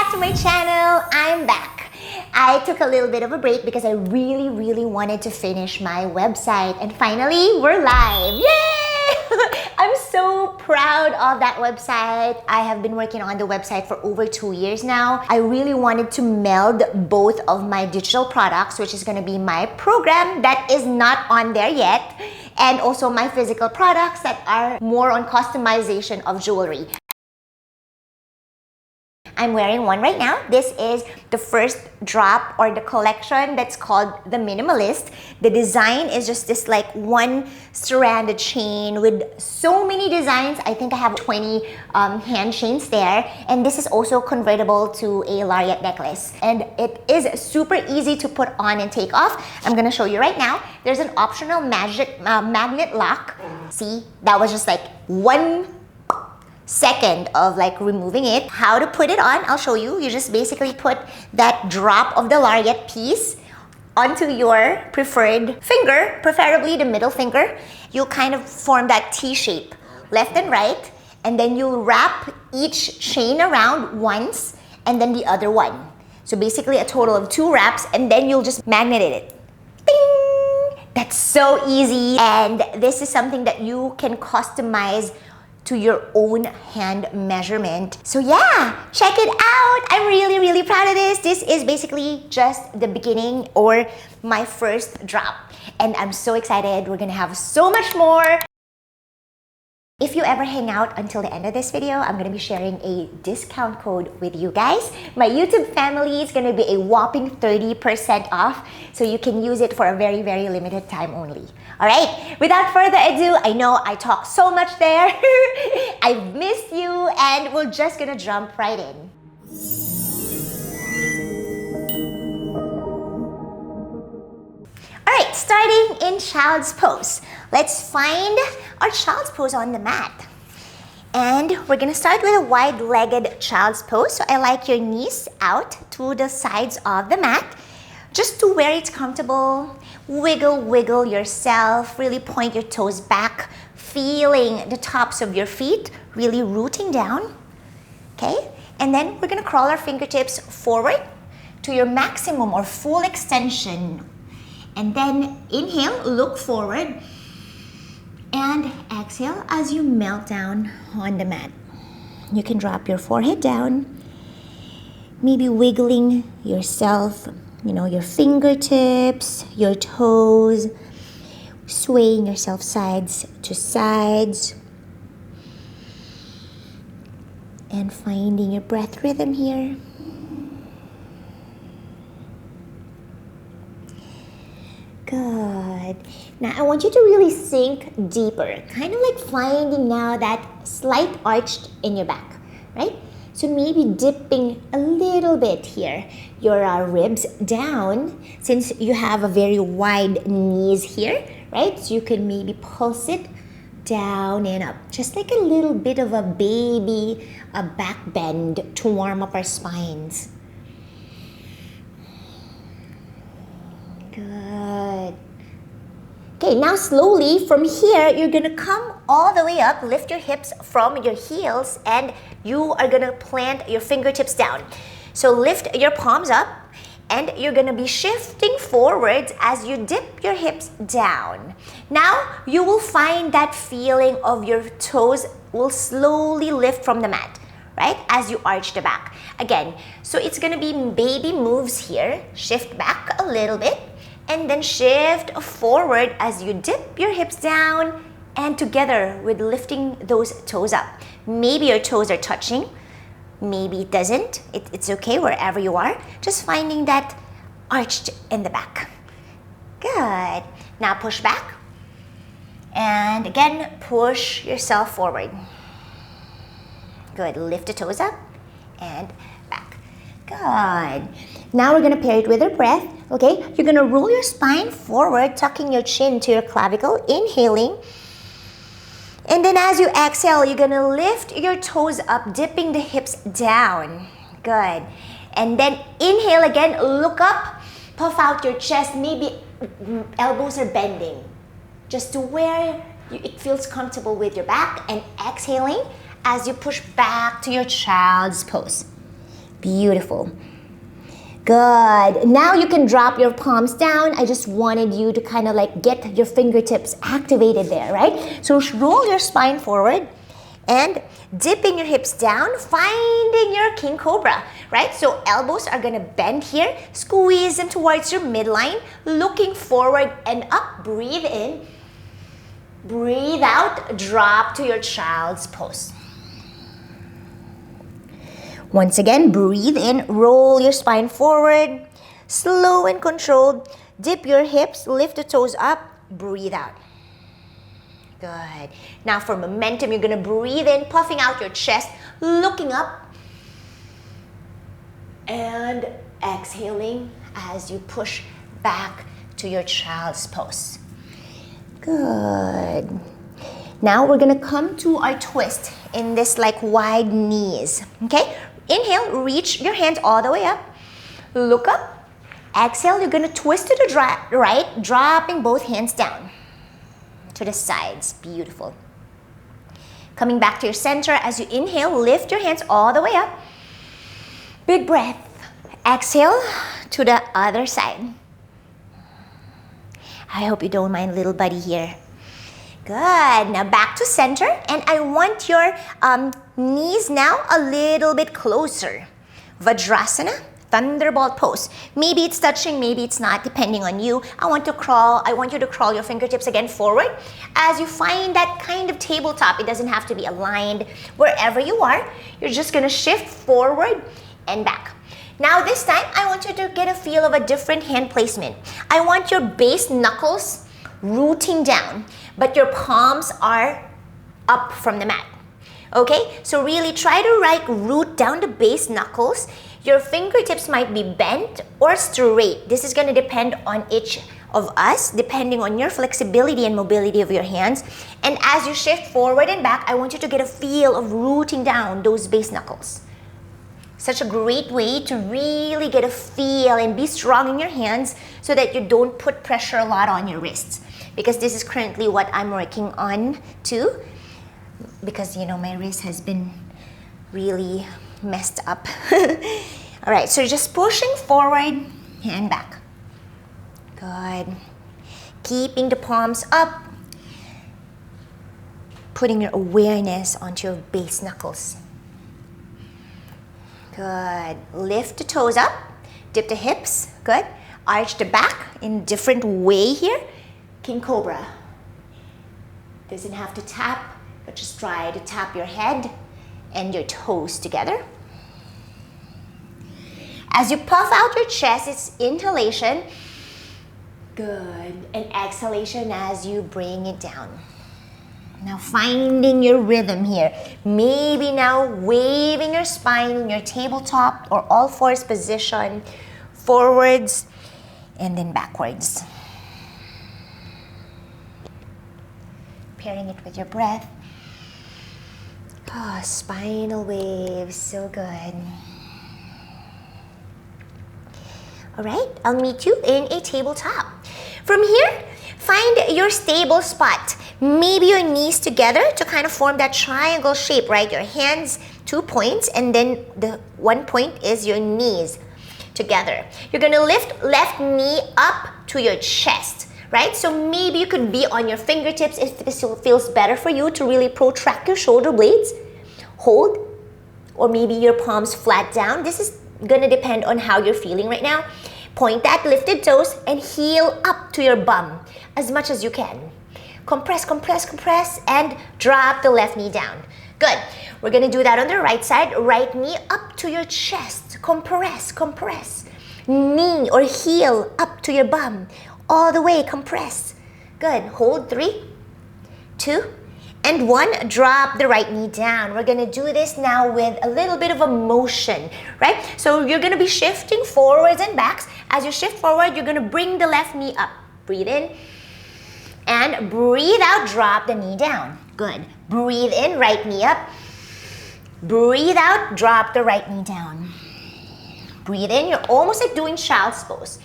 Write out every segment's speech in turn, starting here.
back to my channel. I'm back. I took a little bit of a break because I really wanted to finish my website, and finally we're live. Yay! I'm so proud of that website. I have been working on the website for over 2 years now. I really wanted to meld both of my digital products, which is going to be my program that is not on there yet, and also my physical products that are more on customization of jewelry. I'm wearing one right now. This is the first drop or the collection that's called the Minimalist. The design is just this like one stranded chain with so many designs. I think I have 20 hand chains there. And this is also convertible to a lariat necklace. And it is super easy to put on and take off. I'm gonna show you right now. There's an optional magnet lock. See, that was just like 1 second of like removing it. How to put it on, I'll show you. You just basically put that drop of the lariat piece onto your preferred finger, preferably the middle finger. You'll kind of form that T shape, left and right, and then you'll wrap each chain around once and then the other one. So basically a total of 2 wraps, and then you'll just magnet it. Ding! That's so easy, and this is something that you can customize to your own hand measurement. So yeah, check it out. I'm really proud of this. This is basically just the beginning or my first drop. And I'm so excited. We're gonna have so much more. If you ever hang out until the end of this video, I'm gonna be sharing a discount code with you guys. My YouTube family is gonna be a whopping 30% off, so you can use it for a very limited time only. All right, without further ado, I know I talk so much there. I've missed you, and we're just gonna jump right in. All right, starting in child's pose. Let's find our child's pose on the mat. And we're gonna start with a wide-legged child's pose. So I like your knees out to the sides of the mat, just to where it's comfortable. Wiggle yourself, really point your toes back, feeling the tops of your feet, really rooting down, okay? And then we're gonna crawl our fingertips forward to your maximum or full extension. And then inhale, look forward, and exhale as you melt down on the mat. You can drop your forehead down, maybe wiggling yourself, you know, your fingertips, your toes, swaying yourself sides to sides, and finding your breath rhythm here. Good. Now I want you to really sink deeper, kind of like finding now that slight arch in your back, right? So maybe dipping a little bit here, your ribs down, since you have a very wide knees here, right? So you can maybe pulse it down and up, just like a little bit of a baby, a back bend to warm up our spines. Good. Okay, now slowly from here, you're gonna come all the way up, lift your hips from your heels, and you are gonna plant your fingertips down. So lift your palms up, and you're gonna be shifting forwards as you dip your hips down. Now, you will find that feeling of your toes will slowly lift from the mat, right? As you arch the back. Again, so it's gonna be baby moves here. Shift back a little bit, and then shift forward as you dip your hips down, and together with lifting those toes up. Maybe your toes are touching, maybe it doesn't. It's okay wherever you are. Just finding that arched in the back. Good. Now push back. And again, push yourself forward. Good. Lift the toes up and back. Good. Now we're gonna pair it with our breath, okay? You're gonna roll your spine forward, tucking your chin to your clavicle, inhaling. And then as you exhale, you're gonna lift your toes up, dipping the hips down. Good. And then inhale again, look up, puff out your chest, maybe elbows are bending, just to where it feels comfortable with your back, and exhaling as you push back to your child's pose. Beautiful. Good. Now you can drop your palms down. I just wanted you to kind of like get your fingertips activated there, right? So roll your spine forward and dipping your hips down, finding your king cobra, right? So elbows are gonna bend here, squeeze them towards your midline, looking forward and up. Breathe in, breathe out, drop to your child's pose. Once again, breathe in, roll your spine forward, slow and controlled, dip your hips, lift the toes up, breathe out. Good. Now for momentum, you're gonna breathe in, puffing out your chest, looking up, and exhaling as you push back to your child's pose. Good. Now we're gonna come to our twist in this like wide knees, okay? Inhale, reach your hands all the way up, look up. Exhale, you're gonna twist to the right, dropping both hands down to the sides. Beautiful. Coming back to your center as you inhale, lift your hands all the way up. Big breath. Exhale to the other side. I hope you don't mind little buddy here. Good. Now back to center, and I want your knees now a little bit closer. Vajrasana, thunderbolt pose. Maybe it's touching, maybe it's not, depending on you. I want you to crawl your fingertips again forward as you find that kind of tabletop. It doesn't have to be aligned. Wherever you are, you're just gonna shift forward and back. Now this time, I want you to get a feel of a different hand placement. I want your base knuckles rooting down, but your palms are up from the mat. Okay, so really try to root down the base knuckles. Your fingertips might be bent or straight. This is going to depend on each of us, depending on your flexibility and mobility of your hands. And as you shift forward and back, I want you to get a feel of rooting down those base knuckles. Such a great way to really get a feel and be strong in your hands so that you don't put pressure a lot on your wrists. Because this is currently what I'm working on too. Because, you know, my wrist has been really messed up. All right, so just pushing forward and back. Good. Keeping the palms up. Putting your awareness onto your base knuckles. Good. Lift the toes up. Dip the hips. Good. Arch the back in different way here. King Cobra. Doesn't have to tap, but just try to tap your head and your toes together. As you puff out your chest, it's inhalation. Good. And exhalation as you bring it down. Now finding your rhythm here. Maybe now waving your spine in your tabletop or all fours position, forwards and then backwards. Pairing it with your breath. Oh, spinal waves, so good. All right, I'll meet you in a tabletop. From here, find your stable spot. Maybe your knees together to kind of form that triangle shape, right? Your hands, 2 points, and then the 1 point is your knees together. You're gonna lift left knee up to your chest, right? So maybe you could be on your fingertips if this feels better for you to really protract your shoulder blades. Hold, or maybe your palms flat down. This is gonna depend on how you're feeling right now. Point that lifted toes and heel up to your bum as much as you can. Compress, compress, compress, and drop the left knee down. Good. We're gonna do that on the right side. Right knee up to your chest. Compress, compress. Knee or heel up to your bum. All the way, compress. Good. Hold 3, 2, and 1. Drop the right knee down. We're gonna do this now with a little bit of a motion, right? So you're gonna be shifting forwards and backs. As you shift forward, you're gonna bring the left knee up. Breathe in. And breathe out, drop the knee down. Good. Breathe in, right knee up. Breathe out, drop the right knee down. Breathe in, you're almost like doing child's pose.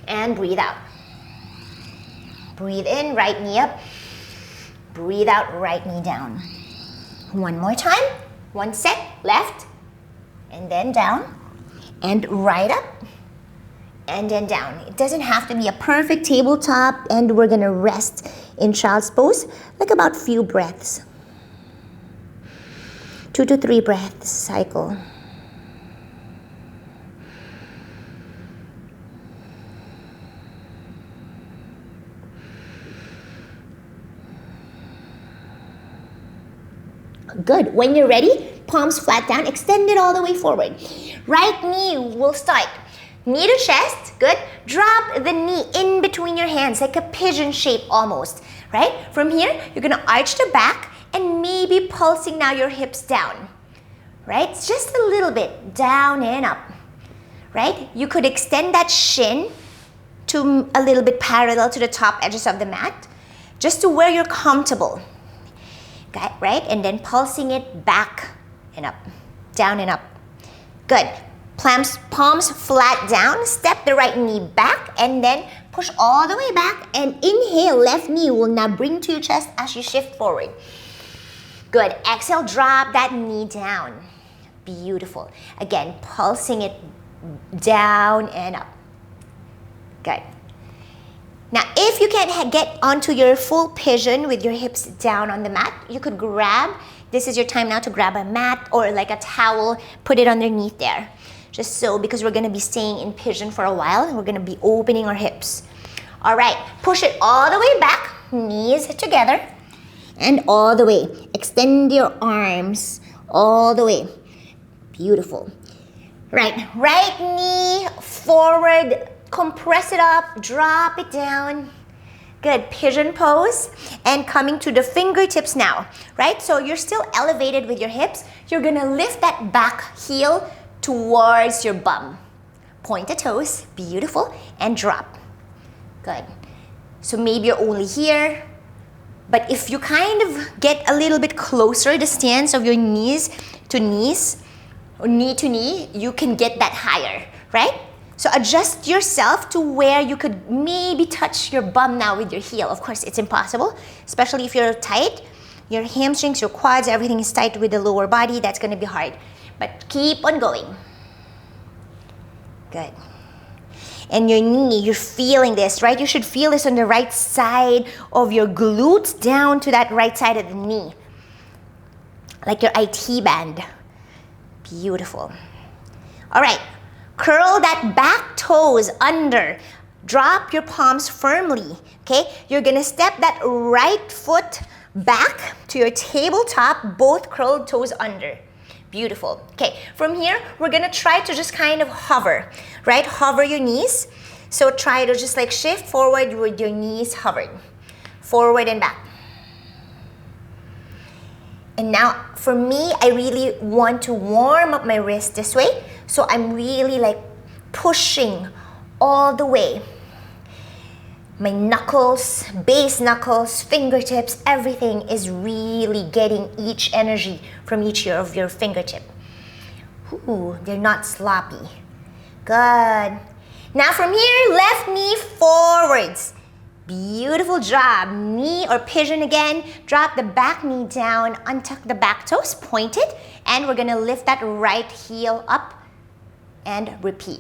And breathe out. Breathe in, right knee up. Breathe out, right knee down. One more time. 1 set, left and then down, and right up, and then down. It doesn't have to be a perfect tabletop, and we're gonna rest in child's pose, like about few breaths. 2 to 3 breaths cycle. Good. When you're ready, palms flat down, extend it all the way forward. Right knee will start. Knee to chest, good. Drop the knee in between your hands, like a pigeon shape almost, right? From here, you're gonna arch the back and maybe pulsing now your hips down, right? It's just a little bit, down and up, right? You could extend that shin to a little bit parallel to the top edges of the mat, just to where you're comfortable. Okay, right? And then pulsing it back and up, down and up. Good. Palms flat down, step the right knee back, and then push all the way back, and inhale, left knee will now bring to your chest as you shift forward. Good. Exhale, drop that knee down. Beautiful. Again, pulsing it down and up. Good. Now, if you can't get onto your full pigeon with your hips down on the mat, you could grab, this is your time now to grab a mat or like a towel, put it underneath there. Just so, because we're gonna be staying in pigeon for a while, and we're gonna be opening our hips. All right, push it all the way back, knees together, and all the way. Extend your arms all the way. Beautiful. Right knee forward, compress it up, drop it down. Good, pigeon pose. And coming to the fingertips now, right? So you're still elevated with your hips. You're gonna lift that back heel towards your bum. Point the toes, beautiful, and drop. Good. So maybe you're only here, but if you kind of get a little bit closer, the stance of your knees to knees, or knee to knee, you can get that higher, right? So adjust yourself to where you could maybe touch your bum now with your heel. Of course, it's impossible, especially if you're tight. Your hamstrings, your quads, everything is tight with the lower body. That's gonna be hard. But keep on going. Good. And your knee, you're feeling this, right? You should feel this on the right side of your glutes down to that right side of the knee. Like your IT band. Beautiful. All right. Curl that back toes under. Drop your palms firmly, okay? You're gonna step that right foot back to your tabletop, both curled toes under. Beautiful. Okay, from here, we're gonna try to just kind of hover, right? Hover your knees. So try to just like shift forward with your knees hovered. Forward and back. And now, for me, I really want to warm up my wrist this way. So I'm really like pushing all the way. My knuckles, base knuckles, fingertips, everything is really getting each energy from each of your fingertip. Ooh, they're not sloppy. Good. Now from here, left knee forwards. Beautiful job. Knee or pigeon again. Drop the back knee down, untuck the back toes, point it, and we're gonna lift that right heel up and repeat.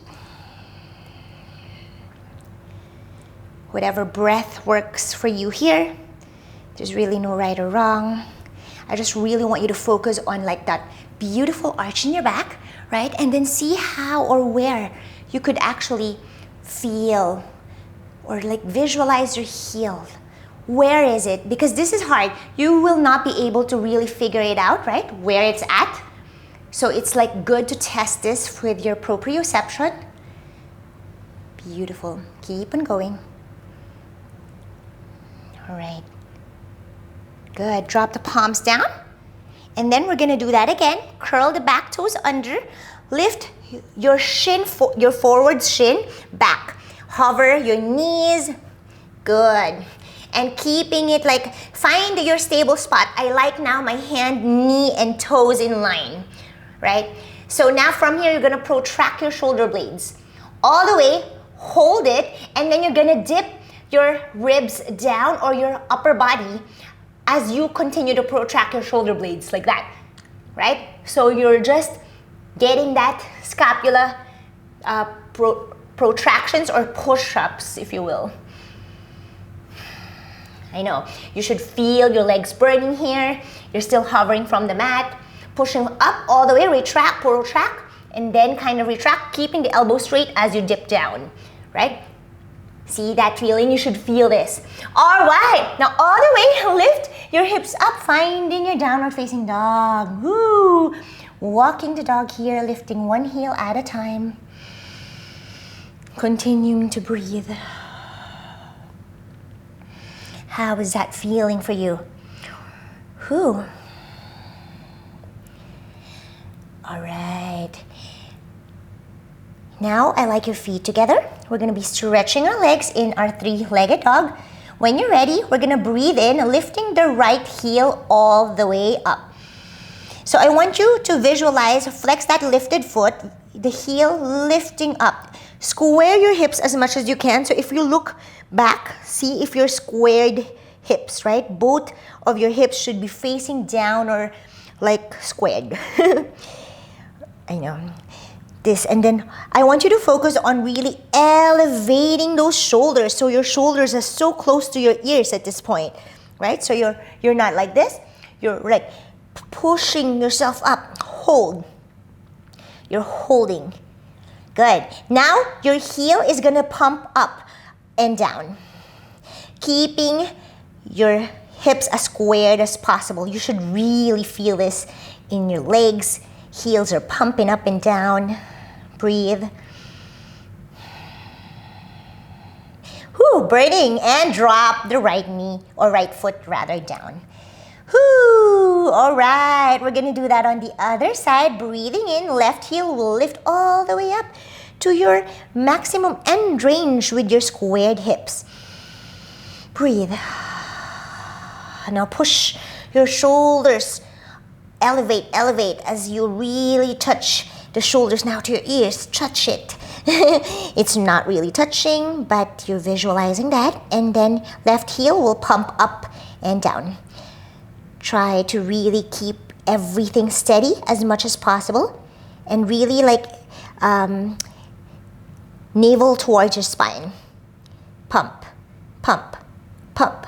Whatever breath works for you here. There's really no right or wrong. I just really want you to focus on like that beautiful arch in your back, right? And then see how or where you could actually feel or like visualize your heel. Where is it? Because this is hard. You will not be able to really figure it out, right? Where it's at. So it's like good to test this with your proprioception. Beautiful. Keep on going. All right. Good. Drop the palms down. And then we're going to do that again. Curl the back toes under. Lift your shin, your forward shin back. Hover your knees. Good. And keeping it like, find your stable spot. I like now my hand, knee, and toes in line, right? So now from here, you're going to protract your shoulder blades. All the way, hold it, and then you're going to dip your ribs down or your upper body as you continue to protract your shoulder blades like that, right? So you're just getting that scapula protractions or push-ups, if you will. I know, you should feel your legs burning here. You're still hovering from the mat, pushing up all the way, retract, protract, and then kind of retract, keeping the elbow straight as you dip down, right? See that feeling? You should feel this. All right, now all the way, lift your hips up, finding your downward facing dog. Woo! Walking the dog here, lifting one heel at a time. Continuing to breathe. How is that feeling for you? Whew. All right. Now I like your feet together. We're gonna be stretching our legs in our three-legged dog. When you're ready, we're gonna breathe in, lifting the right heel all the way up. So I want you to visualize, flex that lifted foot, the heel lifting up. Square your hips as much as you can. So if you look back, see if you're squared hips, right? Both of your hips should be facing down or like squared. I know. This, and then I want you to focus on really elevating those shoulders. So your shoulders are so close to your ears at this point, right? So you're not like this. You're like pushing yourself up. Hold. You're holding. Good. Now your heel is gonna pump up and down, keeping your hips as squared as possible. You should really feel this in your legs. Heels are pumping up and down. Breathe. Whew, breathing, and drop the right knee or right foot rather down. Whew, all right, we're gonna do that on the other side. Breathing in, left heel will lift all the way up to your maximum end range with your squared hips. Breathe. Now push your shoulders. Elevate, elevate as you really touch the shoulders now to your ears. Touch it. It's not really touching, but you're visualizing that. And then left heel will pump up and down. Try to really keep everything steady as much as possible. And really like navel towards your spine. Pump, pump, pump,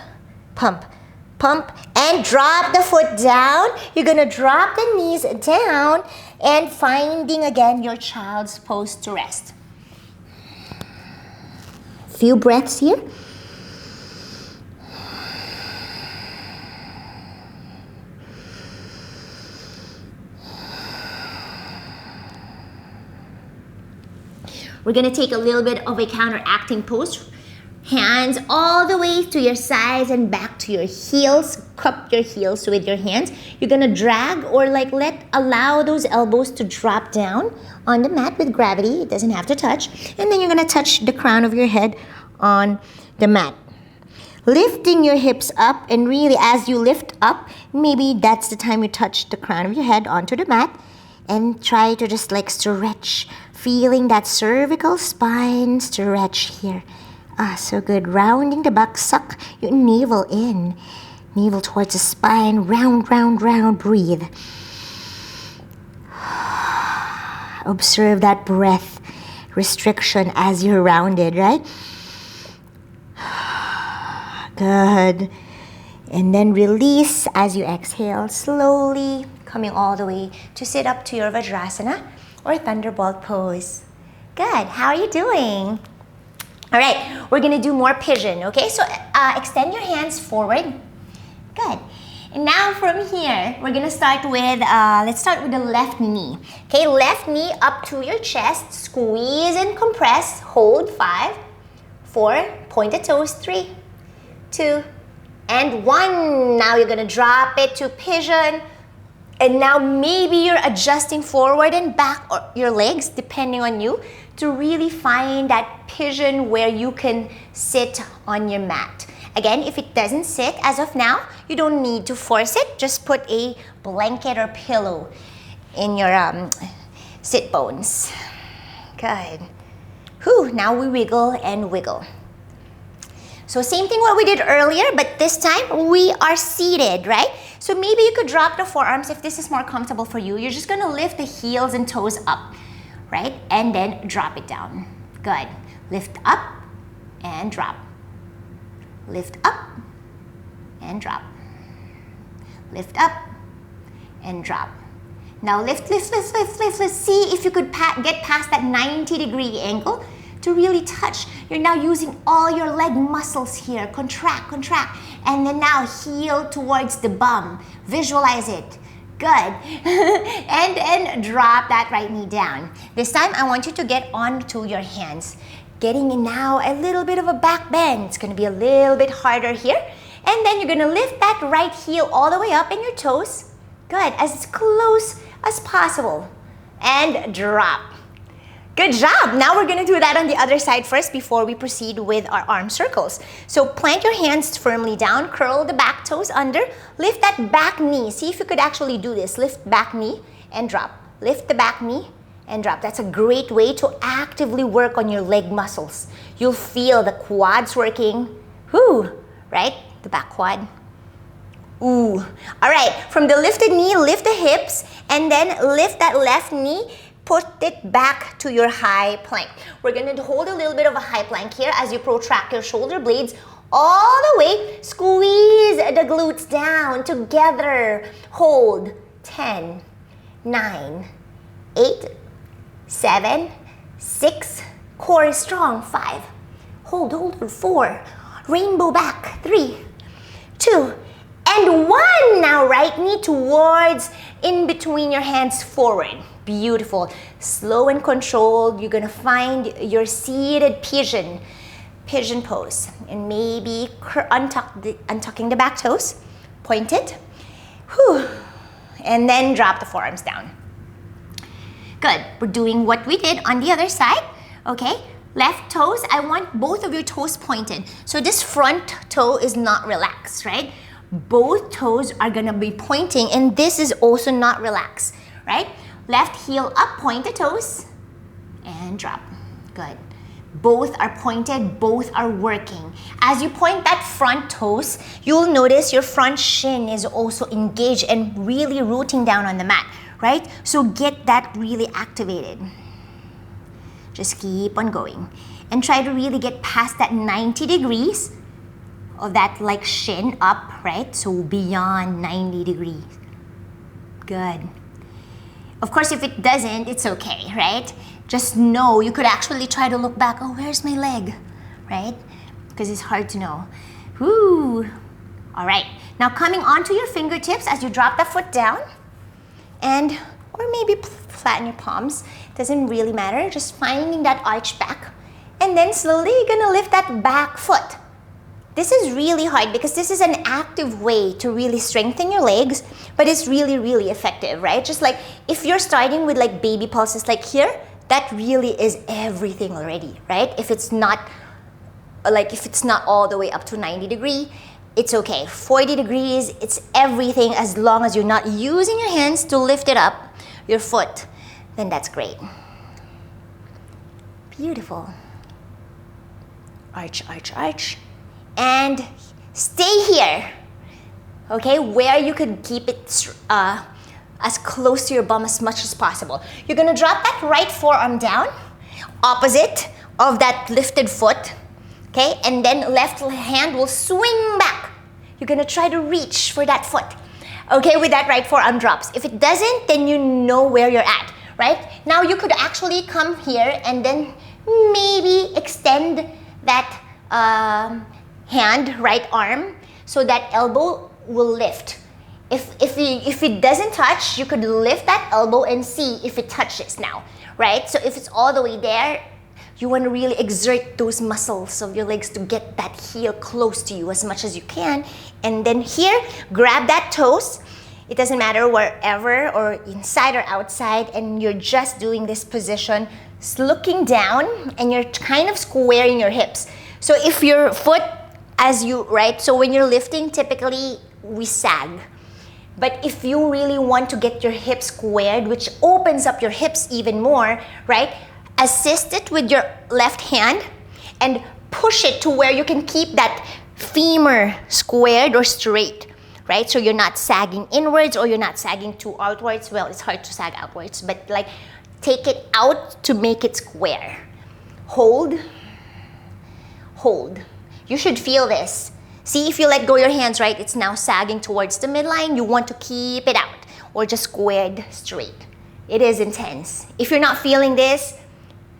pump, pump, and drop the foot down. You're gonna drop the knees down and finding again your child's pose to rest. Few breaths here. We're gonna take a little bit of a counteracting pose. Hands all the way to your sides and back to your heels. Cup your heels with your hands. You're gonna drag or like allow those elbows to drop down on the mat with gravity. It doesn't have to touch. And then you're gonna touch the crown of your head on the mat. Lifting your hips up, and really as you lift up, maybe that's the time you touch the crown of your head onto the mat and try to just like stretch, feeling that cervical spine stretch here. Ah, so good. Rounding the back, suck your navel in. Navel towards the spine, round, round, round. Breathe. Observe that breath restriction as you're rounded, right? Good. And then release as you exhale, slowly coming all the way to sit up to your Vajrasana or Thunderbolt pose. Good. How are you doing? All right, we're gonna do more pigeon, okay? So extend your hands forward. Good. And now from here, we're gonna start with, let's start with the left knee. Okay, left knee up to your chest, squeeze and compress, hold 5, 4, pointed toes, 3, 2, and 1. Now you're gonna drop it to pigeon. And now maybe you're adjusting forward and back or your legs, depending on you, to really find that pigeon where you can sit on your mat. Again, if it doesn't sit as of now, you don't need to force it. Just put a blanket or pillow in your sit bones. Good. Whew, now we wiggle and wiggle. So same thing what we did earlier, but this time we are seated, right? So maybe you could drop the forearms if this is more comfortable for you. You're just gonna lift the heels and toes up, right? And then drop it down. Good. Lift up and drop. Lift up and drop. Lift up and drop. Now lift, lift, lift, lift, lift, lift. See if you could get past that 90-degree angle to really touch. You're now using all your leg muscles here. Contract, contract. And then now heel towards the bum. Visualize it. Good. and drop that right knee down. This time I want you to get onto your hands. Getting in now a little bit of a back bend. It's gonna be a little bit harder here. And then you're gonna lift that right heel all the way up and your toes. Good, as close as possible. And drop. Good job. Now we're gonna do that on the other side first before we proceed with our arm circles. So plant your hands firmly down, curl the back toes under, lift that back knee. See if you could actually do this. Lift back knee and drop. Lift the back knee and drop. That's a great way to actively work on your leg muscles. You'll feel the quads working. Whoo, right? The back quad. Ooh. All right, from the lifted knee, lift the hips and then lift that left knee, put it back to your high plank. We're gonna hold a little bit of a high plank here as you protract your shoulder blades all the way. Squeeze the glutes down together. Hold. 10, 9, 8, 7, 6. Core is strong. 5. Hold. 4. Rainbow back. 3, 2, and 1. Now right knee towards in between your hands forward. Beautiful. Slow and controlled. You're gonna find your seated pigeon pose. And maybe untucking the back toes. Point it. Whew. And then drop the forearms down. Good. We're doing what we did on the other side. Okay. Left toes, I want both of your toes pointed. So this front toe is not relaxed, right? Both toes are gonna be pointing and this is also not relaxed, right? Left heel up, point the toes, and drop. Good. Both are pointed, both are working. As you point that front toes, you'll notice your front shin is also engaged and really rooting down on the mat, right? So get that really activated. Just keep on going. And try to really get past that 90 degrees of that like shin up, right? So beyond 90 degrees. Good. Of course, if it doesn't, it's okay, right? Just know you could actually try to look back. Oh, where's my leg, right? Because it's hard to know. Whoo. All right. Now coming onto your fingertips as you drop the foot down and, or maybe flatten your palms. Doesn't really matter. Just finding that arch back. And then slowly you're gonna lift that back foot. This is really hard because this is an active way to really strengthen your legs, but it's really, really effective, right? Just like if you're starting with like baby pulses like here, that really is everything already, right? If it's not all the way up to 90 degrees, it's okay. 40 degrees, it's everything as long as you're not using your hands to lift it up, your foot, then that's great. Beautiful. Arch, arch, arch. And stay here, okay, where you could keep it as close to your bum as much as possible. You're gonna drop that right forearm down, opposite of that lifted foot, okay, and then left hand will swing back. You're gonna try to reach for that foot, okay, with that right forearm drops. If it doesn't, then you know where you're at, right? Now you could actually come here and then maybe extend that hand, right arm, so that elbow will lift. If it doesn't touch, you could lift that elbow and see if it touches now, right? So if it's all the way there, you want to really exert those muscles of your legs to get that heel close to you as much as you can. And then here, grab that toes. It doesn't matter wherever or inside or outside, and you're just doing this position, looking down, and you're kind of squaring your hips. So if your foot, right, so when you're lifting, typically we sag. But if you really want to get your hips squared, which opens up your hips even more, right, assist it with your left hand and push it to where you can keep that femur squared or straight, right? So you're not sagging inwards or you're not sagging too outwards. Well, it's hard to sag outwards, but like take it out to make it square. Hold, hold. You should feel this. See, if you let go your hands, right, it's now sagging towards the midline. You want to keep it out or just squared straight. It is intense. If you're not feeling this,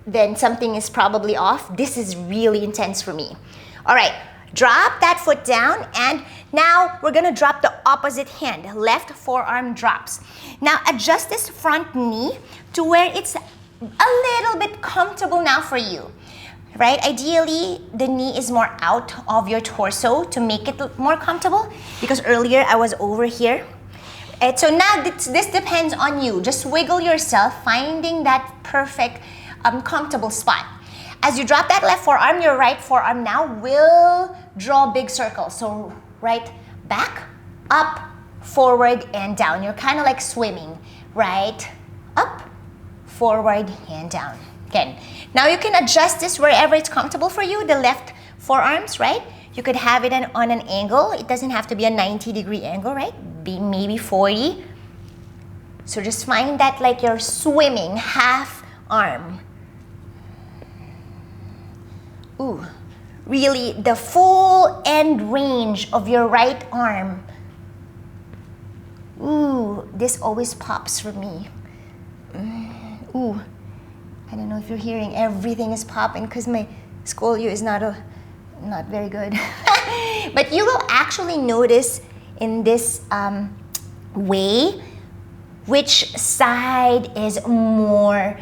then something is probably off. This is really intense for me. All right, drop that foot down, and now we're gonna drop the opposite hand. Left forearm drops. Now adjust this front knee to where it's a little bit comfortable now for you, right? Ideally, the knee is more out of your torso to make it look more comfortable, because earlier I was over here. And so now this depends on you. Just wiggle yourself, finding that perfect comfortable spot. As you drop that left forearm, your right forearm now will draw big circles. So right back, up, forward, and down. You're kind of like swimming. Right, up, forward, and down. Again. Now you can adjust this wherever it's comfortable for you. The left forearms, right? You could have it on an angle. It doesn't have to be a 90-degree angle, right? Maybe 40. So just find that like you're swimming, half arm. Ooh, really the full end range of your right arm. Ooh, this always pops for me. Ooh, I don't know if you're hearing, everything is popping because my scolio is not very good. But you will actually notice in this way which side is more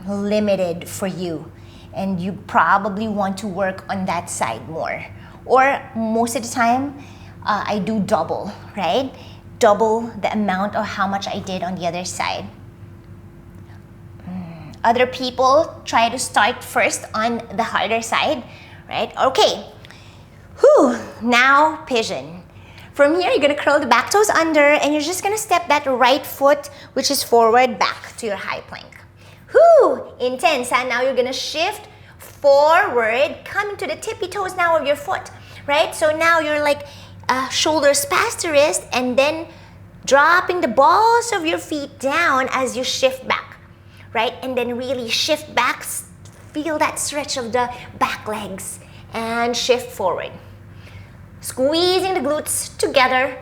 limited for you. And you probably want to work on that side more. Or most of the time, I do double, right? Double the amount of how much I did on the other side. Other people try to start first on the harder side, right? Okay. Whew. Now, pigeon. From here, you're gonna curl the back toes under, and you're just gonna step that right foot, which is forward, back to your high plank. Whew, intense, huh? Now you're gonna shift forward, coming to the tippy toes now of your foot, right? So now you're like shoulders past the wrist, and then dropping the balls of your feet down as you shift back, right? And then really shift back, feel that stretch of the back legs, and shift forward. Squeezing the glutes together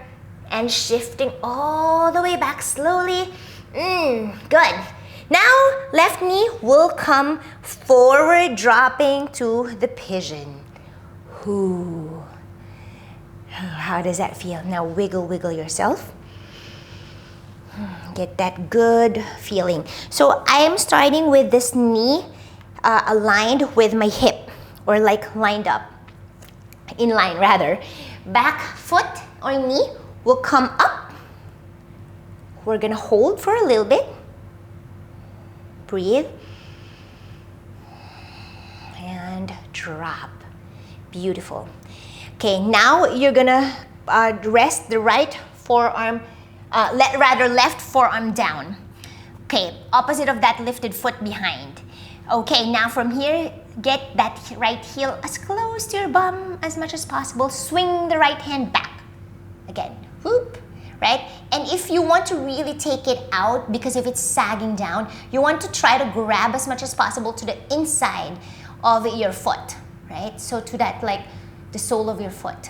and shifting all the way back slowly. Good. Now, left knee will come forward, dropping to the pigeon. Ooh. How does that feel? Now wiggle, wiggle yourself. Get that good feeling. So I am starting with this knee aligned with my hip, or like lined up, in line rather. Back foot or knee will come up. We're gonna hold for a little bit. Breathe. And drop. Beautiful. Okay, now you're gonna rest the right forearm, left forearm down. Okay, opposite of that lifted foot behind. Okay, now from here, get that right heel as close to your bum as much as possible. Swing the right hand back. Again, whoop, right? And if you want to really take it out, because if it's sagging down, you want to try to grab as much as possible to the inside of your foot, right? So to that, like the sole of your foot.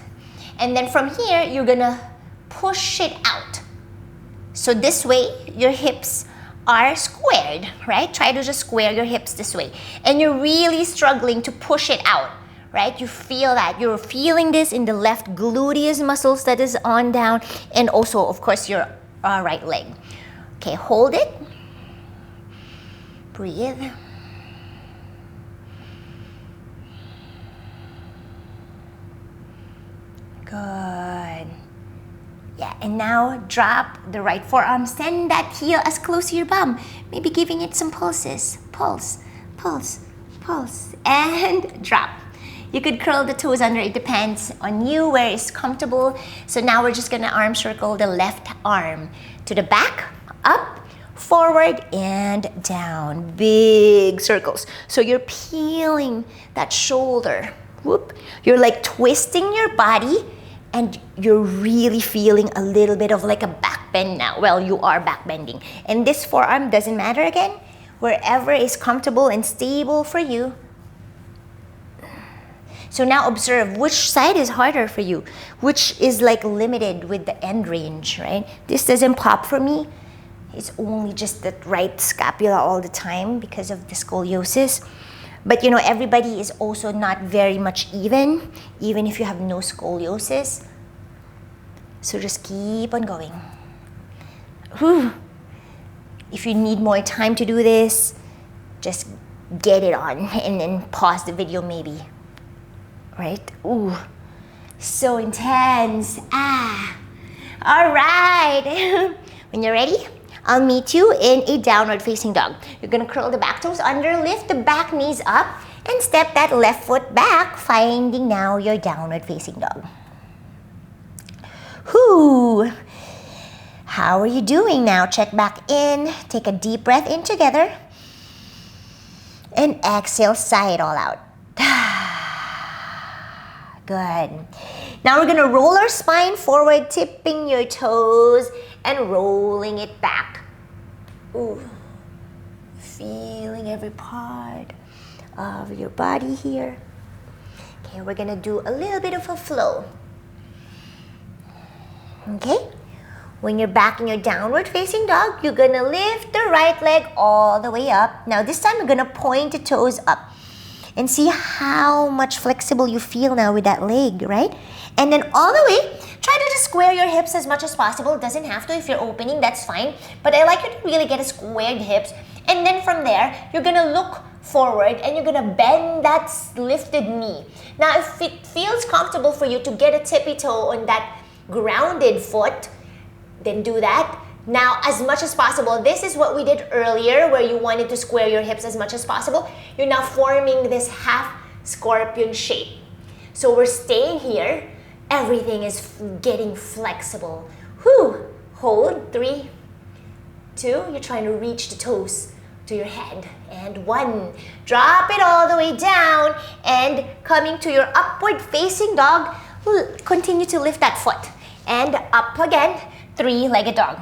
And then from here, you're gonna push it out. So this way, your hips are squared, right? Try to just square your hips this way. And you're really struggling to push it out, right? You feel that. You're feeling this in the left gluteus muscles that is on down, and also, of course, your right leg. Okay, hold it. Breathe. Good. Yeah, and now drop the right forearm. Send that heel as close to your bum. Maybe giving it some pulses. Pulse, pulse, pulse. And drop. You could curl the toes under. It depends on you, where it's comfortable. So now we're just gonna arm circle the left arm to the back, up, forward, and down. Big circles. So you're peeling that shoulder. Whoop. You're like twisting your body and you're really feeling a little bit of like a back bend now. Well, you are back bending. And this forearm doesn't matter again. Wherever is comfortable and stable for you. So now observe which side is harder for you, which is like limited with the end range, right? This doesn't pop for me. It's only just the right scapula all the time because of the scoliosis. But you know, everybody is also not very much even if you have no scoliosis. So just keep on going. Whew. If you need more time to do this, just get it on and then pause the video maybe. Right? Ooh, so intense. All right. When you're ready, I'll meet you in a downward facing dog. You're gonna curl the back toes under, lift the back knees up, and step that left foot back, finding now your downward facing dog. Whew. How are you doing now? Check back in, take a deep breath in together, and exhale, sigh it all out. Good. Now we're gonna roll our spine forward, tipping your toes and rolling it back. Ooh. Feeling every part of your body here. Okay, we're gonna do a little bit of a flow. Okay? When you're back in your downward facing dog, you're gonna lift the right leg all the way up. Now this time, you're gonna point the toes up. And see how much flexible you feel now with that leg, right? And then all the way, try to just square your hips as much as possible. It doesn't have to. If you're opening, that's fine. But I like you to really get a squared hips. And then from there, you're gonna look forward and you're gonna bend that lifted knee. Now, if it feels comfortable for you to get a tippy toe on that grounded foot, then do that. Now, as much as possible, this is what we did earlier where you wanted to square your hips as much as possible. You're now forming this half scorpion shape. So we're staying here. Everything is getting flexible. Whew. Hold. 3, 2. You're trying to reach the toes to your head. And 1. Drop it all the way down. And coming to your upward facing dog, continue to lift that foot. And up again. 3-legged dog.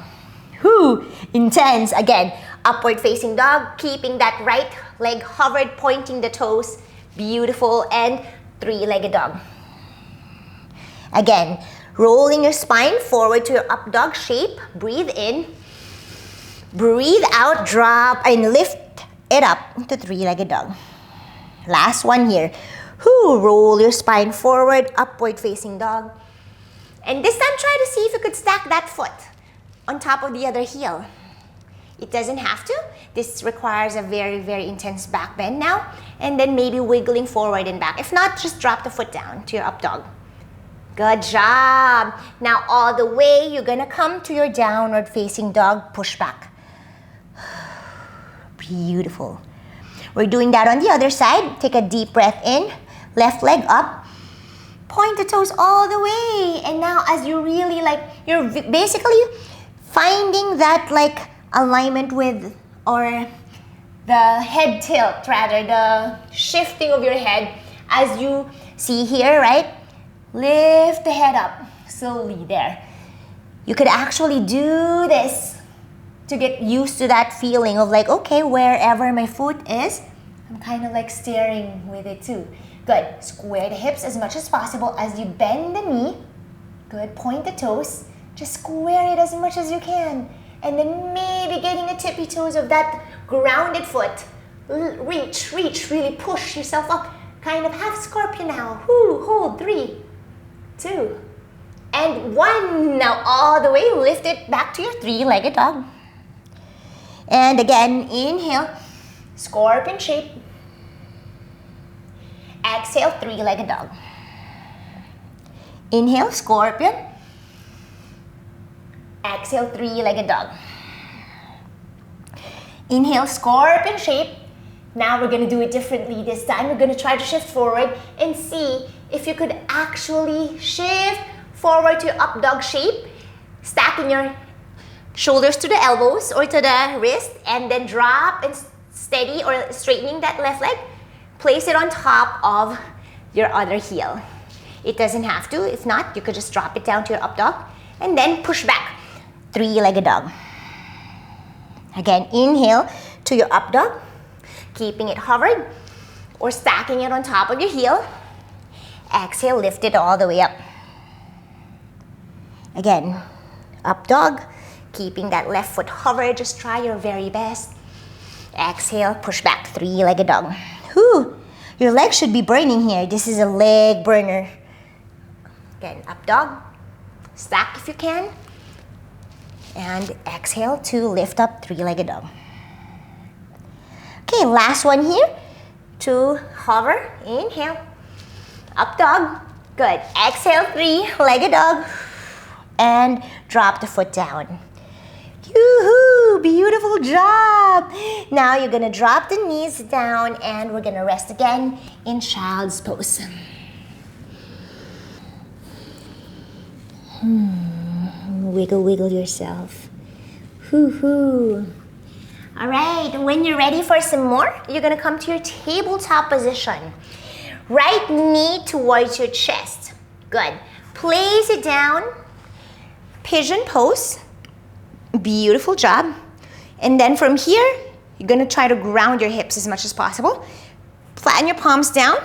Whew, intense. Again, upward facing dog, keeping that right leg hovered, pointing the toes. Beautiful. And 3-legged dog. Again, rolling your spine forward to your up dog shape. Breathe in. Breathe out, drop, and lift it up to 3-legged dog. Last one here. Whew, roll your spine forward, upward facing dog. And this time, try to see if you could stack that foot on top of the other heel. It doesn't have to. This requires a very, very intense back bend now. And then maybe wiggling forward and back. If not, just drop the foot down to your up dog. Good job. Now all the way, you're gonna come to your downward facing dog, push back. Beautiful. We're doing that on the other side. Take a deep breath in, left leg up. Point the toes all the way. And now as you really you're basically finding that alignment with, or the head tilt rather, the shifting of your head as you see here, right? Lift the head up slowly there. You could actually do this to get used to that feeling of okay, wherever my foot is, I'm kind of staring with it too. Good. Square the hips as much as possible as you bend the knee. Good. Point the toes. Just square it as much as you can. And then maybe getting the tippy toes of that grounded foot. Reach, really push yourself up. Kind of half scorpion now. Whoo, hold. 3, 2, and 1. Now all the way, lift it back to your 3-legged dog. And again, inhale, scorpion shape. Exhale, 3-legged dog. Inhale, scorpion. Exhale, 3-legged dog. Inhale, scorpion shape. Now we're going to do it differently this time. We're going to try to shift forward and see if you could actually shift forward to your up dog shape, stacking your shoulders to the elbows or to the wrist, and then drop and steady or straightening that left leg. Place it on top of your other heel. It doesn't have to. If not, you could just drop it down to your up dog and then push back. Three-legged dog. Again, inhale to your up dog, keeping it hovered or stacking it on top of your heel. Exhale, lift it all the way up. Again, up dog, keeping that left foot hovered. Just try your very best. Exhale, push back, three-legged dog. Whew, your legs should be burning here. This is a leg burner. Again, up dog, stack if you can. And exhale to lift up, three-legged dog. Okay, last one here. To hover, inhale. Up dog, good. Exhale, three-legged dog. And drop the foot down. Yoo-hoo, beautiful job. Now you're gonna drop the knees down and we're gonna rest again in child's pose. Wiggle, wiggle yourself. Hoo-hoo. All right, when you're ready for some more, you're gonna come to your tabletop position. Right knee towards your chest. Good. Place it down. Pigeon pose. Beautiful job. And then from here, you're gonna try to ground your hips as much as possible. Flatten your palms down,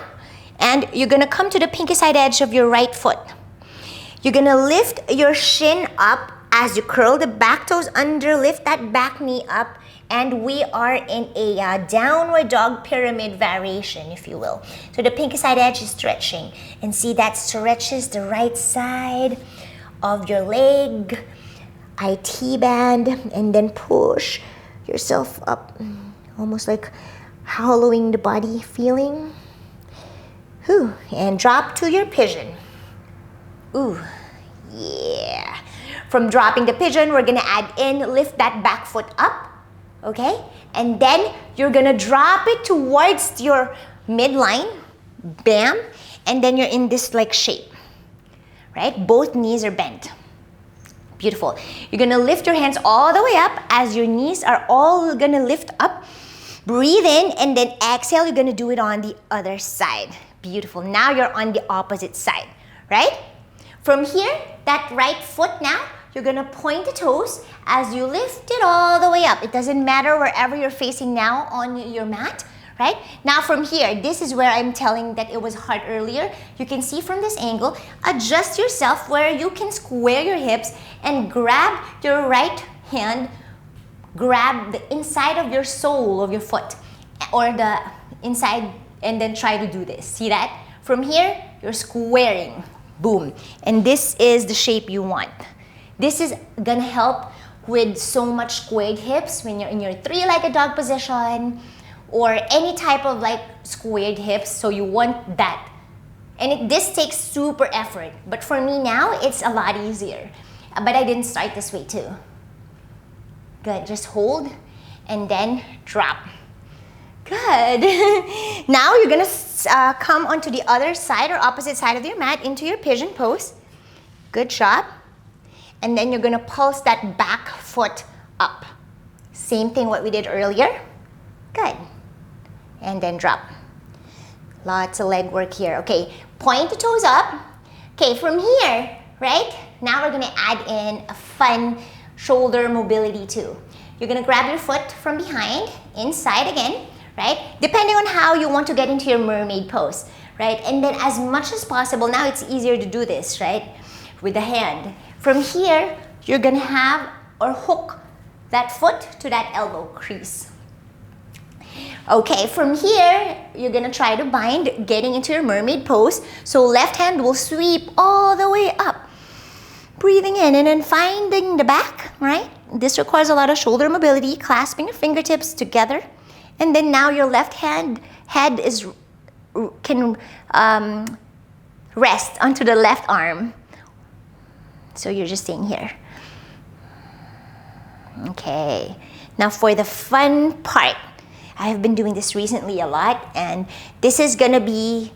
and you're gonna come to the pinky side edge of your right foot. You're gonna lift your shin up as you curl the back toes under, lift that back knee up, and we are in a downward dog pyramid variation, if you will. So the pinky side edge is stretching, and see that stretches the right side of your leg. IT band, and then push yourself up, almost like hollowing the body feeling. Whew. And drop to your pigeon. Ooh, yeah. From dropping the pigeon, we're gonna add in, lift that back foot up, okay? And then you're gonna drop it towards your midline, bam, and then you're in this like shape, right? Both knees are bent. Beautiful. You're gonna lift your hands all the way up as your knees are all gonna lift up. Breathe in and then exhale. You're gonna do it on the other side. Beautiful. Now you're on the opposite side, right? From here, that right foot now, you're gonna point the toes as you lift it all the way up. It doesn't matter wherever you're facing now on your mat, right? Now from here, this is where I'm telling that it was hard earlier. You can see from this angle, adjust yourself where you can square your hips and grab your right hand, grab the inside of your sole of your foot or the inside, and then try to do this. See that? From here, you're squaring, boom. And this is the shape you want. This is gonna help with so much squared hips when you're in your three-legged dog position, or any type of like squared hips, so you want that. And this takes super effort, but for me now, it's a lot easier. But I didn't start this way too. Good, just hold and then drop. Good. Now you're gonna come onto the other side or opposite side of your mat into your pigeon pose. Good job. And then you're gonna pulse that back foot up. Same thing what we did earlier. Good. And then drop. Lots of leg work here. Okay, point the toes up. Okay, from here, right? Now we're gonna add in a fun shoulder mobility too. You're gonna grab your foot from behind, inside again, right? Depending on how you want to get into your mermaid pose, right? And then as much as possible, now it's easier to do this, right? With the hand. From here, you're gonna have or hook that foot to that elbow crease. Okay, from here, you're gonna try to bind getting into your mermaid pose. So left hand will sweep all the way up. Breathing in and then finding the back, right? This requires a lot of shoulder mobility, clasping your fingertips together. And then now your left hand head can rest onto the left arm. So you're just staying here. Okay, now for the fun part. I have been doing this recently a lot, and this is gonna be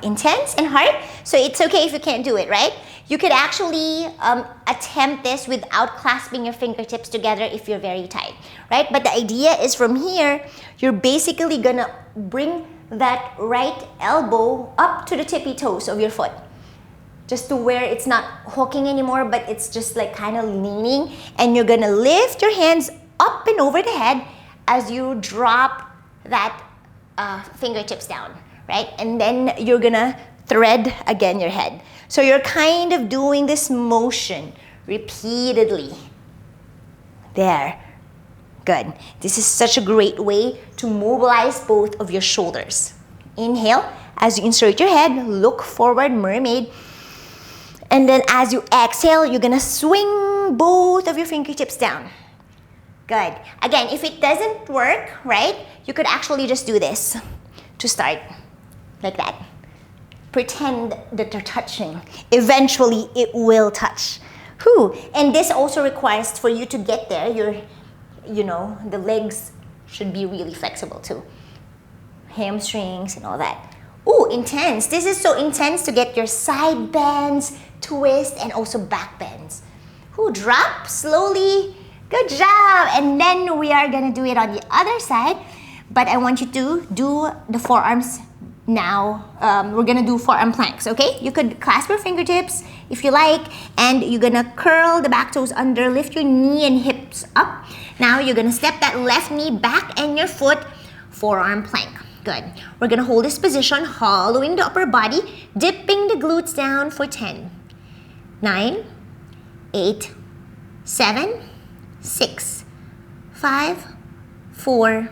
intense and hard, so it's okay if you can't do it, right? You could actually attempt this without clasping your fingertips together if you're very tight, right? But the idea is from here, you're basically gonna bring that right elbow up to the tippy toes of your foot. just to where it's not hooking anymore, but it's just like kind of leaning. And you're gonna lift your hands up and over the head as you drop that fingertips down, right? And then you're gonna thread again your head. So you're kind of doing this motion repeatedly. There. Good. This is such a great way to mobilize both of your shoulders. Inhale. As you insert your head, look forward, mermaid. And then as you exhale, you're gonna swing both of your fingertips down. Good. Again, if it doesn't work, right, you could actually just do this to start, like that. Pretend that they're touching. Eventually, it will touch. Whew. And this also requires for you to get there, the legs should be really flexible too. Hamstrings and all that. Ooh, intense. This is so intense to get your side bends, twist, and also back bends. Ooh, drop slowly. Good job. And then we are gonna do it on the other side, but I want you to do the forearms now. We're gonna do forearm planks, okay? You could clasp your fingertips if you like, and you're gonna curl the back toes under, lift your knee and hips up. Now you're gonna step that left knee back and your foot, forearm plank. Good. We're gonna hold this position, hollowing the upper body, dipping the glutes down for 10, 9, 8, 7, 6, 5, 4,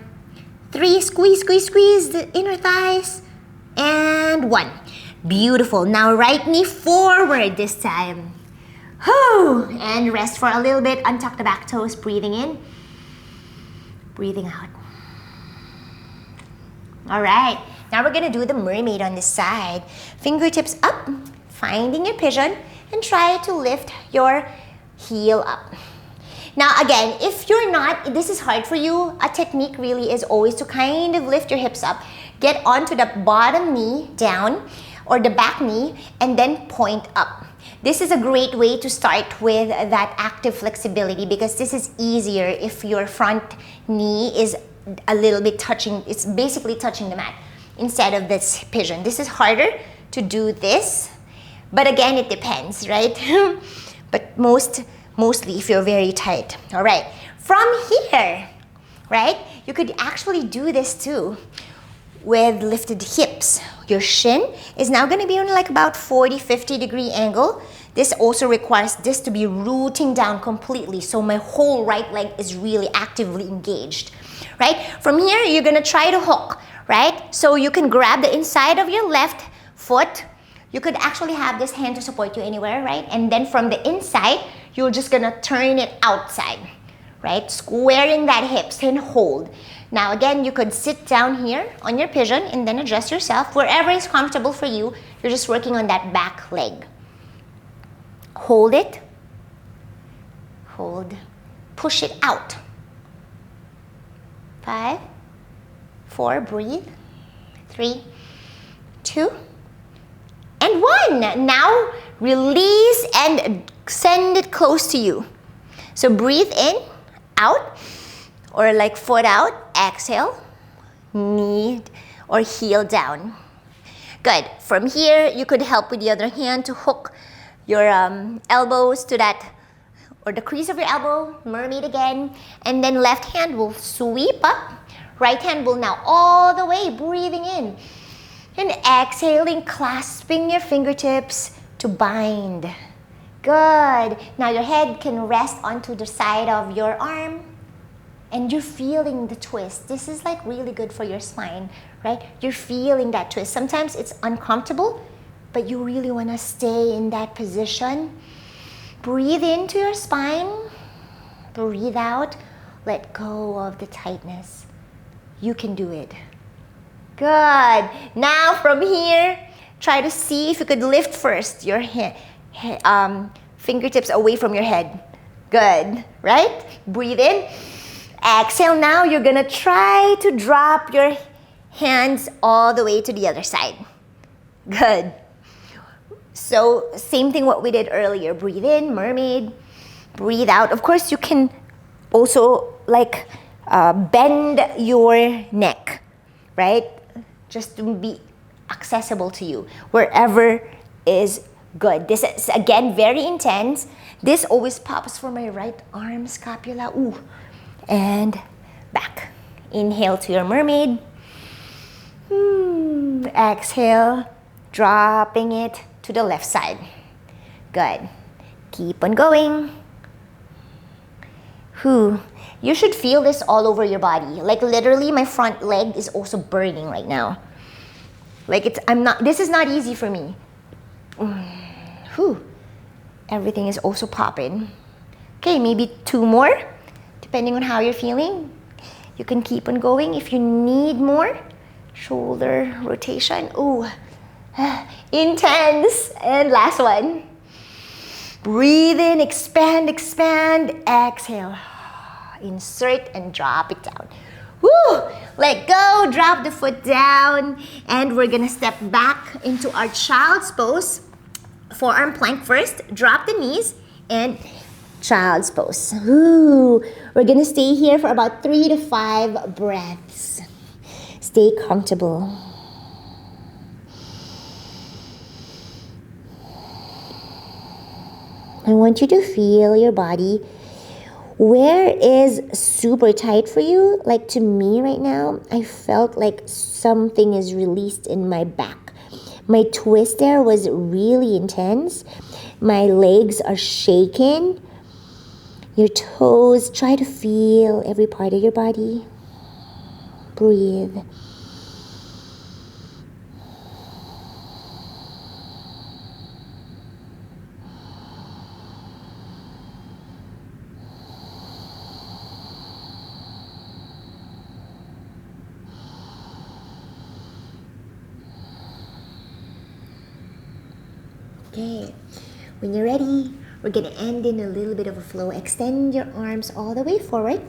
3, squeeze, squeeze, squeeze the inner thighs, and 1. Beautiful. Now right knee forward this time. Whew. And rest for a little bit. Untuck the back toes, breathing in, breathing out. All right. Now we're gonna do the mermaid on this side. Fingertips up, finding your pigeon, and try to lift your heel up. Now again, if you're not, this is hard for you, a technique really is always to kind of lift your hips up, get onto the bottom knee down or the back knee, and then point up. This is a great way to start with that active flexibility because this is easier if your front knee is a little bit touching, it's basically touching the mat instead of this pigeon. This is harder to do this, but again, it depends, right? But mostly if you're very tight. All right, from here, right, you could actually do this too with lifted hips. Your shin is now gonna be on like about 40-50 degree angle. This also requires this to be rooting down completely, so my whole right leg is really actively engaged, right? From here, you're gonna try to hook, right? So you can grab the inside of your left foot. You could actually have this hand to support you anywhere, right? And then from the inside, you're just gonna turn it outside, right? Squaring that hips and hold. Now again, you could sit down here on your pigeon and then adjust yourself. Wherever is comfortable for you, you're just working on that back leg. Hold it, hold, push it out. 5, 4, breathe. 3, 2, and 1. Now release and send it close to you. So breathe in, out, or like foot out, exhale, knee or heel down. Good. From here, you could help with the other hand to hook your elbows to that, or the crease of your elbow, mermaid again, and then left hand will sweep up, right hand will now all the way, breathing in, and exhaling, clasping your fingertips to bind. Good. Now your head can rest onto the side of your arm, and you're feeling the twist. This is like really good for your spine, right? You're feeling that twist. Sometimes it's uncomfortable, but you really want to stay in that position. Breathe into your spine, breathe out, let go of the tightness. You can do it. Good. Now from here, try to see if you could lift first your fingertips away from your head. Good, right? Breathe in, exhale. Now you're gonna try to drop your hands all the way to the other side. Good. So same thing what we did earlier. Breathe in, mermaid. Breathe out. Of course, you can also like bend your neck, right? Just to be accessible to you. Wherever is Good. This is, again, very intense. This always pops for my right arm scapula. Ooh. And back. Inhale to your mermaid. Exhale, dropping it to the left side. Good. Keep on going. You should feel this all over your body. Like literally my front leg is also burning right now. Like this is not easy for me. Everything is also popping. Okay, maybe 2 more, depending on how you're feeling. You can keep on going if you need more. Shoulder rotation. Ooh, intense. And last one. Breathe in, expand, expand. Exhale. Insert and drop it down. Woo! Let go, drop the foot down. And we're gonna step back into our child's pose. Forearm plank first. Drop the knees and child's pose. Woo! We're gonna stay here for about 3 to 5 breaths. Stay comfortable. I want you to feel your body. Where is super tight for you? Like to me right now, I felt like something is released in my back. My twist there was really intense. My legs are shaking. Your toes, try to feel every part of your body. Breathe. Okay, when you're ready, we're gonna end in a little bit of a flow. Extend your arms all the way forward.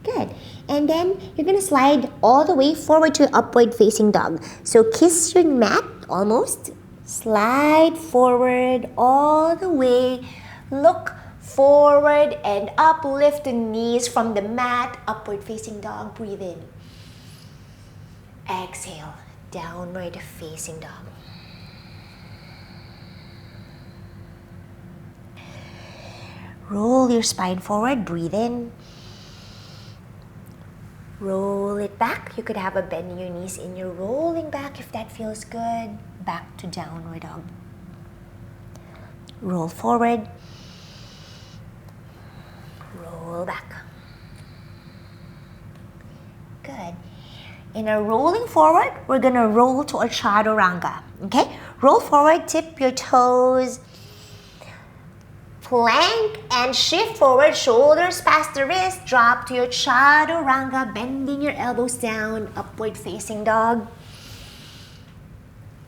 Good. And then you're gonna slide all the way forward to upward facing dog. So kiss your mat almost. Slide forward all the way. Look forward and up. Lift the knees from the mat. Upward facing dog. Breathe in. Exhale. Downward facing dog. Roll your spine forward, breathe in. Roll it back. You could have a bend in your knees and you're rolling back if that feels good. Back to downward dog. Roll forward. Roll back. Good. In our rolling forward, we're gonna roll to our chaturanga. Okay? Roll forward, tip your toes. Plank and shift forward, shoulders past the wrist, drop to your chaturanga, bending your elbows down, upward facing dog,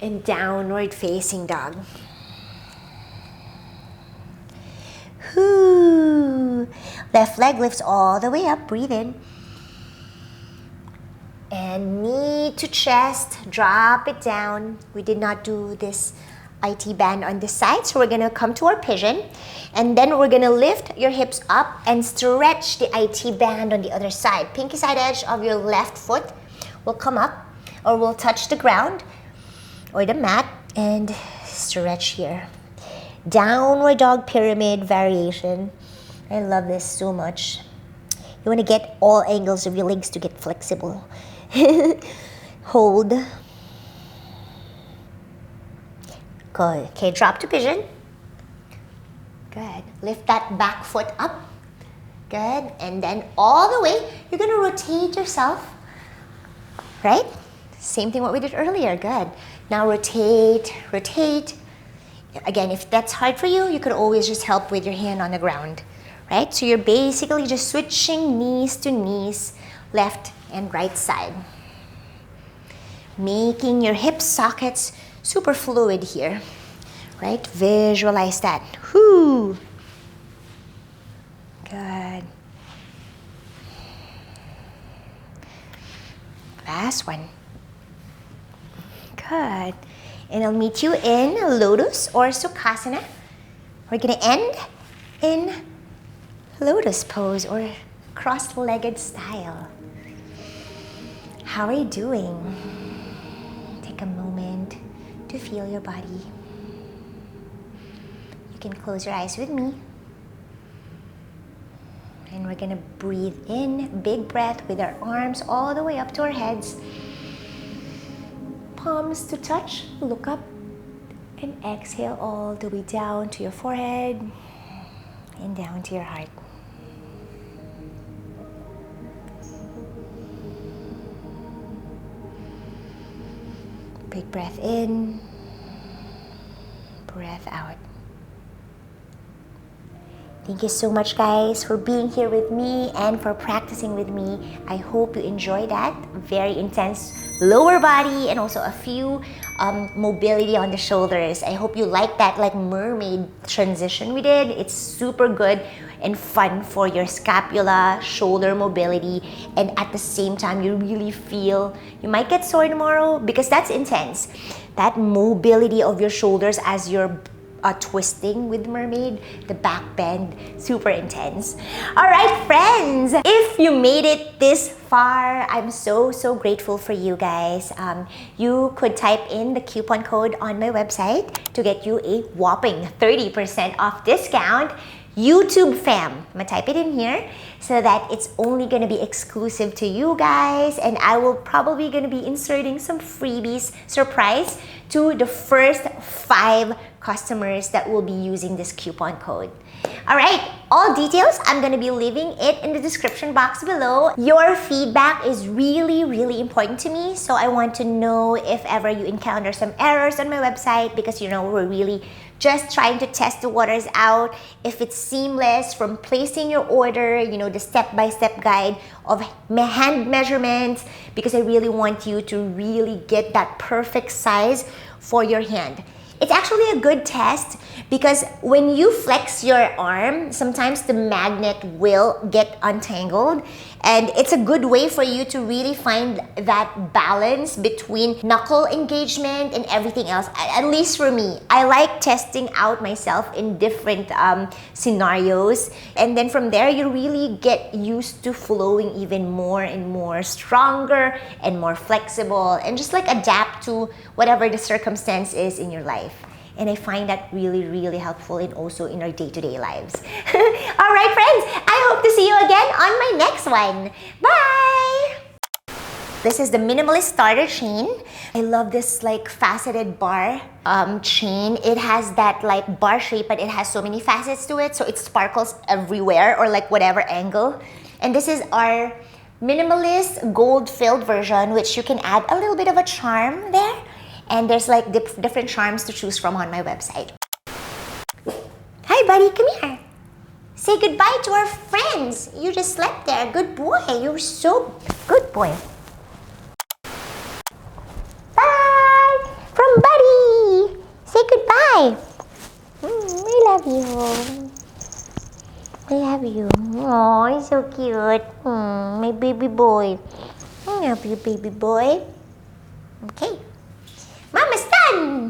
and downward facing dog. Left leg lifts all the way up, breathe in. And knee to chest, drop it down. We did not do this IT band on this side, so we're gonna come to our pigeon, and then we're gonna lift your hips up and stretch the IT band on the other side. Pinky side edge of your left foot will come up or will touch the ground or the mat and stretch here. Downward dog pyramid variation. I love this so much. You wanna get all angles of your legs to get flexible. Hold. Good. Okay, drop to pigeon. Good. Lift that back foot up. Good. And then all the way, you're going to rotate yourself. Right? Same thing what we did earlier. Good. Now rotate, rotate. Again, if that's hard for you, you could always just help with your hand on the ground. Right? So you're basically just switching knees to knees, left and right side. Making your hip sockets super fluid here, right? Visualize that. Whoo! Good. Last one. Good. And I'll meet you in lotus or sukhasana. We're gonna end in lotus pose or cross-legged style. How are you doing? Take a moment to feel your body. You can close your eyes with me. And we're gonna breathe in, big breath with our arms all the way up to our heads. Palms to touch, look up, and exhale all the way down to your forehead and down to your heart. Big breath in, breath out. Thank you so much, guys, for being here with me and for practicing with me. I hope you enjoy that. Very intense lower body and also a few mobility on the shoulders. I hope you like that like mermaid transition we did. It's super good and fun for your scapula, shoulder mobility, and at the same time you really feel, you might get sore tomorrow because that's intense. That mobility of your shoulders as you're twisting with mermaid, the back bend, super intense. All right, friends, if you made it this far, I'm so grateful for you guys. You could type in the coupon code on my website to get you a whopping 30% off discount. YouTube fam, I'm gonna type it in here so that it's only gonna be exclusive to you guys, and I will probably gonna be inserting some freebies surprise to the first 5 customers that will be using this coupon code. All right, all details, I'm gonna be leaving it in the description box below. Your feedback is really important to me, so I want to know if ever you encounter some errors on my website, because you know we're really just trying to test the waters out. If it's seamless from placing your order, you know, the step-by-step guide of hand measurements, because I really want you to really get that perfect size for your hand. It's actually a good test because when you flex your arm, sometimes the magnet will get untangled, and it's a good way for you to really find that balance between knuckle engagement and everything else. At least for me, I like testing out myself in different scenarios, and then from there you really get used to flowing even more and more stronger and more flexible, and just like adapt to whatever the circumstance is in your life. And I find that really helpful and also in our day-to-day lives. All right, friends, I hope to see you again on my next one. Bye! This is the Minimalist Starter Chain. I love this like faceted bar chain. It has that like bar shape, but it has so many facets to it, so it sparkles everywhere or like whatever angle. And this is our minimalist gold-filled version, which you can add a little bit of a charm there. And there's like different charms to choose from on my website. Hi, buddy, come here. Say goodbye to our friends. You just slept there. Good boy. You're so good boy. Bye from Buddy. Say goodbye. I love you. I love you. Oh, he's so cute. My baby boy. I love you, baby boy. Okay. Mama's done!